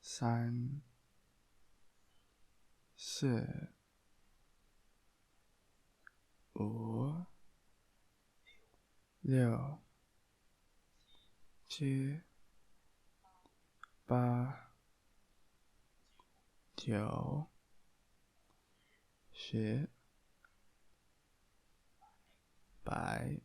三、四、五、六、七、八、九、十、百。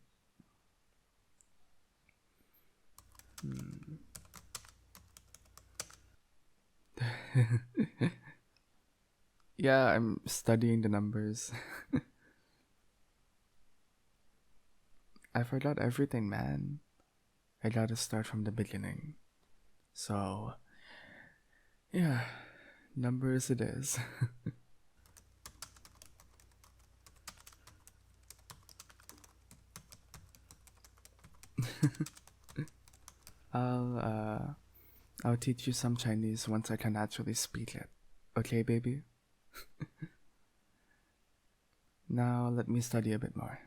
Yeah, I'm studying the numbers. I forgot everything, man. I gotta start from the beginning. So, yeah, numbers it is. I'll I'll teach you some Chinese once I can actually speak it. Okay, baby? Now let me study a bit more.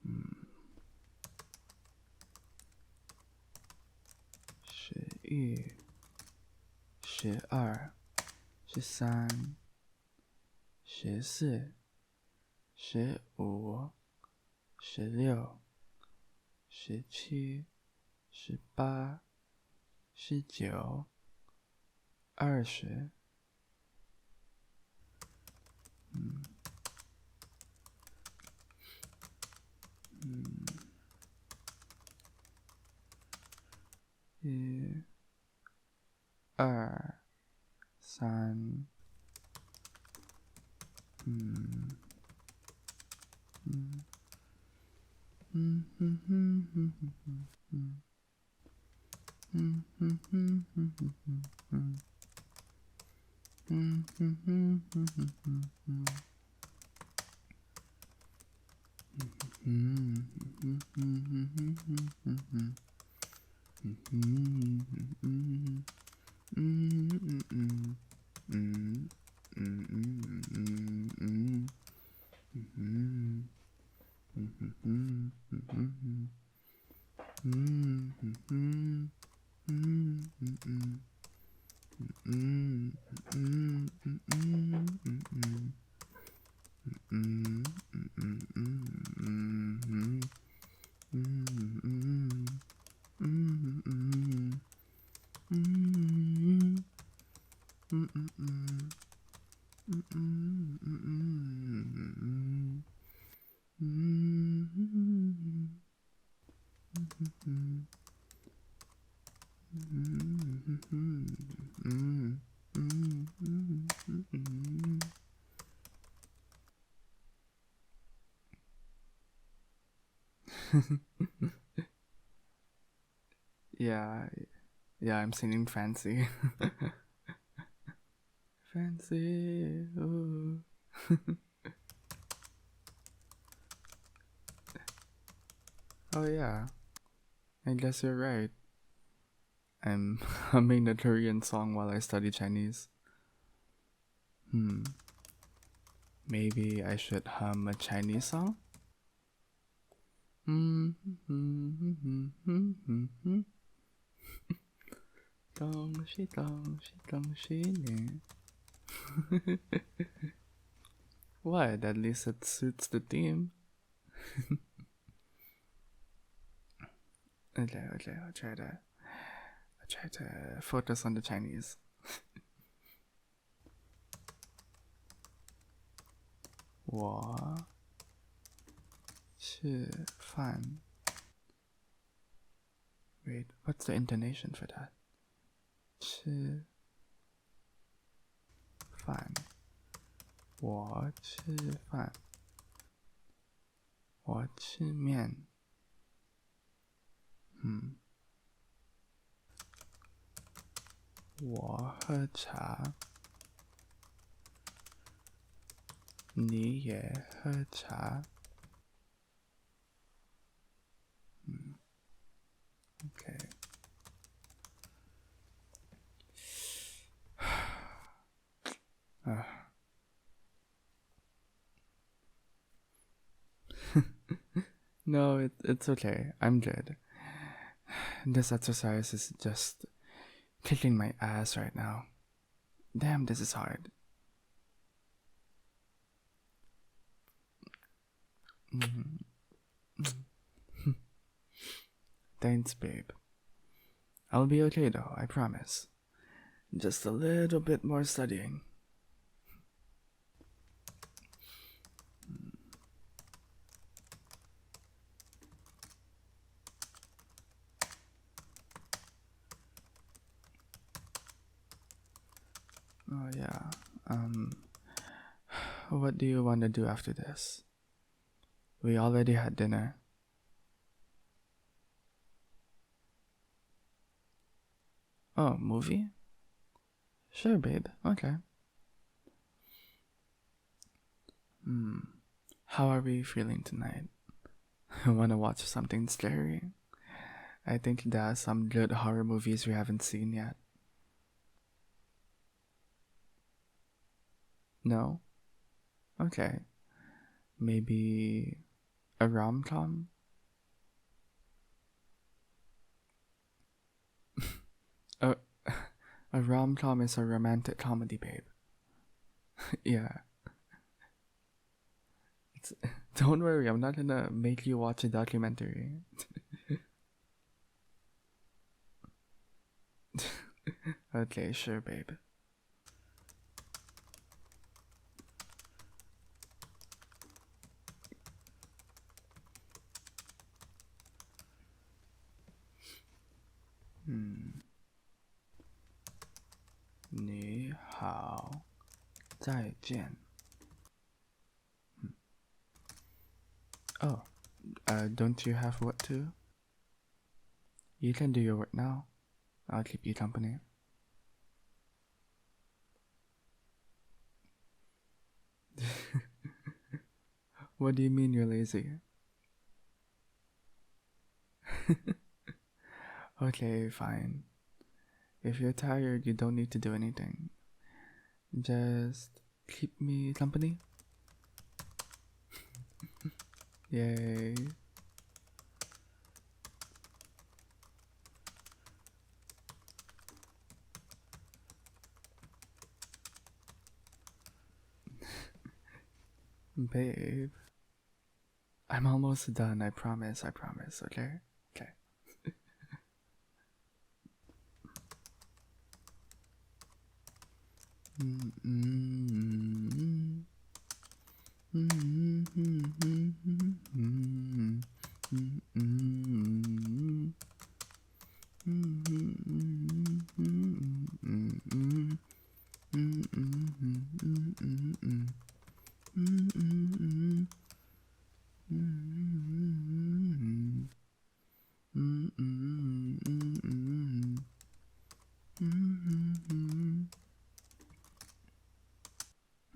11、12、13、14、15、16、17、18、19、20。一、二、三， Yeah, yeah, I'm singing fancy. Fancy. Ooh. Oh yeah, I guess you're right. I'm humming the Korean song while I study Chinese. Maybe I should hum a Chinese song? 恭喜恭喜恭喜你 What? At least it suits the theme. Okay, I'll try to focus on the Chinese. 我吃饭 Wait, what's the intonation for that? 吃饭我吃饭我吃面我喝茶你也喝茶Okay. No, it's okay. I'm good. This exercise is just kicking my ass right now. Damn, this is hard. Thanks, babe. I'll be okay though, I promise. Just a little bit more studying. Oh yeah. What do you want to do after this? We already had dinner. Oh, movie? Sure, babe. Okay. How are we feeling tonight? Wanna watch something scary? I think there are some good horror movies we haven't seen yet. No? Okay. Maybe a rom-com? A, a rom-com is a romantic comedy, babe. Yeah. Don't worry, I'm not gonna make you watch a documentary. Okay, sure, babe. Hmm. 你好，再见. Oh, don't you have work too? You can do your work now. I'll keep you company. What do you mean you're lazy? Okay, fine. If you're tired, you don't need to do anything. Just keep me company. Yay. Babe. I'm almost done, I promise, okay? Okay.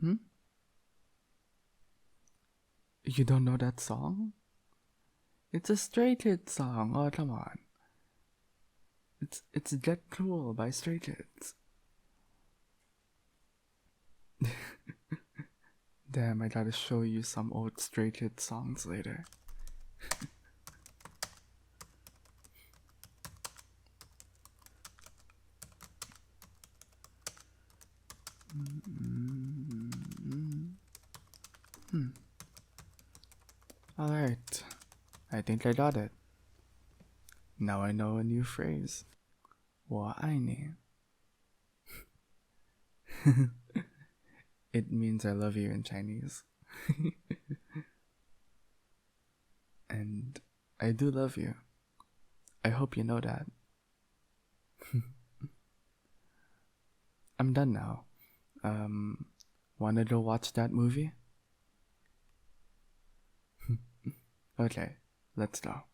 Hmm? You don't know that song? It's a Stray Kids song. Oh, come on. It's Get Cool by Stray Kids. Damn, I gotta show you some old Stray Kids songs later. Alright, I think I got it. Now I know a new phrase. 我爱你. It means I love you in Chinese. And I do love you. I hope you know that. I'm done now. Wanna go watch that movie? Okay, let's go.